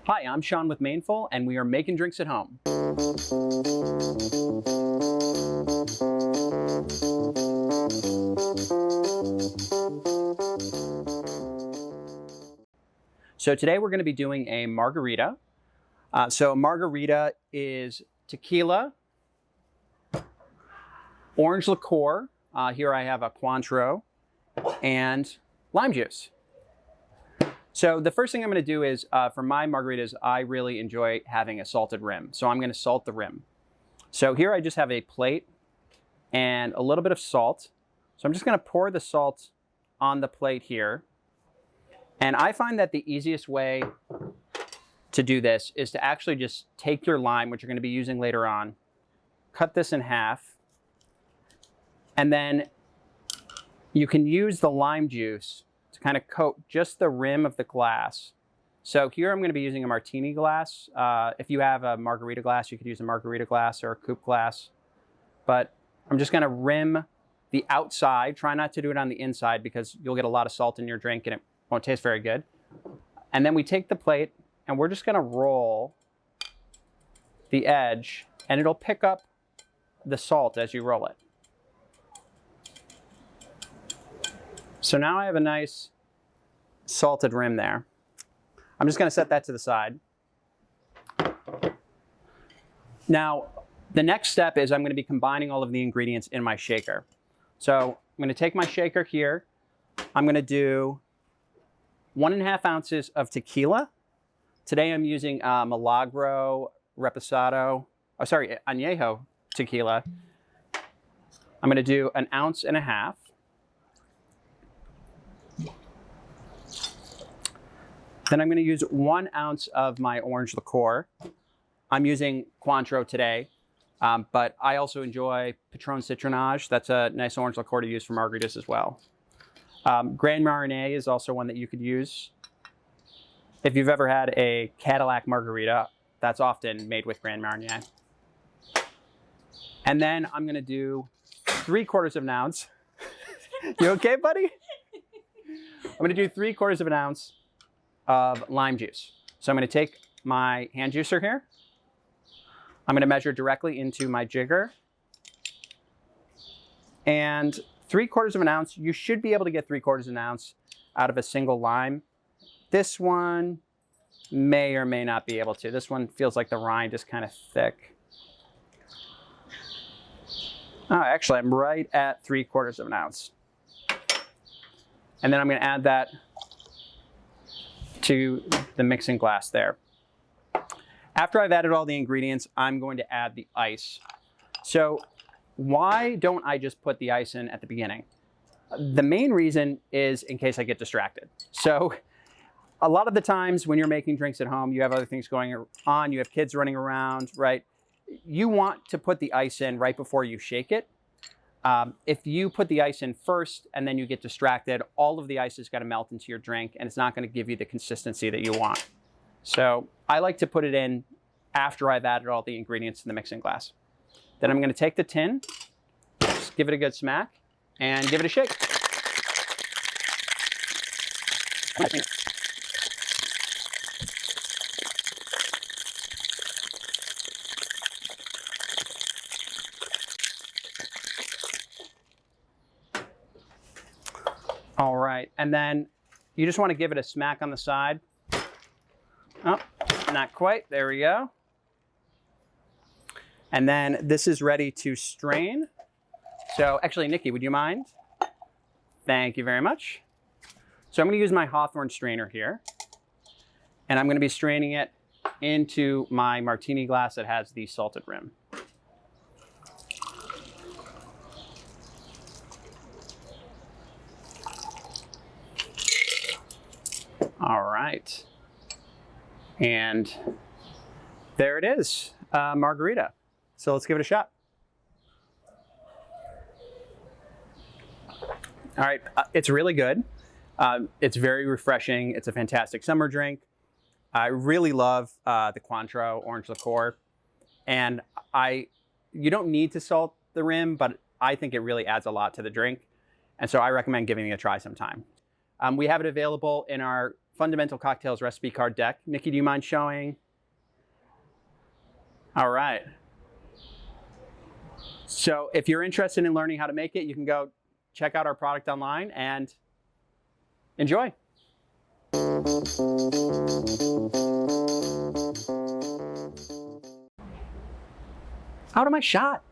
Hi, I'm Sean with Maneful, and we are making drinks at home. So today we're going to be doing a margarita. So a margarita is tequila, orange liqueur. Here I have a Cointreau, and lime juice. So the first thing I'm going to do is, for my margaritas, I really enjoy having a salted rim. So I'm going to salt the rim. So here I just have a plate and a little bit of salt. So I'm just going to pour the salt on the plate here. And I find that the easiest way to do this is to actually just take your lime, which you're going to be using later on, cut this in half, and then you can use the lime juice to kind of coat just the rim of the glass. So here I'm going to be using a martini glass. If you have a margarita glass, you could use a margarita glass or a coupe glass. But I'm just going to rim the outside. Try not to do it on the inside because you'll get a lot of salt in your drink and it won't taste very good. And then we take the plate and we're just going to roll the edge and it'll pick up the salt as you roll it. So now I have a nice salted rim there. I'm just going to set that to the side. Now, the next step is I'm going to be combining all of the ingredients in my shaker. So I'm going to take my shaker here. I'm going to do 1.5 ounces of tequila. Today I'm using Milagro Reposado, Añejo tequila. I'm going to do 1.5 ounces. Then I'm going to use 1 ounce of my orange liqueur. I'm using Cointreau today, but I also enjoy Patron Citronage. That's a nice orange liqueur to use for margaritas as well. Grand Marnier is also one that you could use. If you've ever had a Cadillac margarita, that's often made with Grand Marnier. And then I'm going to do 3/4 ounce. You okay, buddy? I'm going to do 3/4 ounce of lime juice. So I'm going to take my hand juicer here. I'm going to measure directly into my jigger. And 3/4 ounce, you should be able to get 3/4 ounce out of a single lime. This one may or may not be able to. This one feels like the rind is kind of thick. Oh, actually, I'm right at 3/4 ounce. And then I'm going to add that to the mixing glass there. After I've added all the ingredients, I'm going to add the ice. So why don't I just put the ice in at the beginning? The main reason is in case I get distracted. So a lot of the times when you're making drinks at home, you have other things going on, you have kids running around, right? You want to put the ice in right before you shake it. If you put the ice in first and then you get distracted, all of the ice is going to melt into your drink and it's not going to give you the consistency that you want. So I like to put it in after I've added all the ingredients in the mixing glass. Then I'm going to take the tin, just give it a good smack, and give it a shake. All right, and then you just want to give it a smack on the side. Oh, not quite, there we go. And then this is ready to strain. So actually, Nikki, would you mind? Thank you very much. So I'm going to use my Hawthorne strainer here, and I'm going to be straining it into my martini glass that has the salted rim. All right. And there it is, margarita. So let's give it a shot. All right, it's really good. It's very refreshing. It's a fantastic summer drink. I really love the Cointreau orange liqueur. And you don't need to salt the rim, but I think it really adds a lot to the drink. And so I recommend giving it a try sometime. We have it available in our Fundamental Cocktails recipe card deck. Nikki, do you mind showing? All right. So if you're interested in learning how to make it, you can go check out our product online and enjoy. Out of my shot.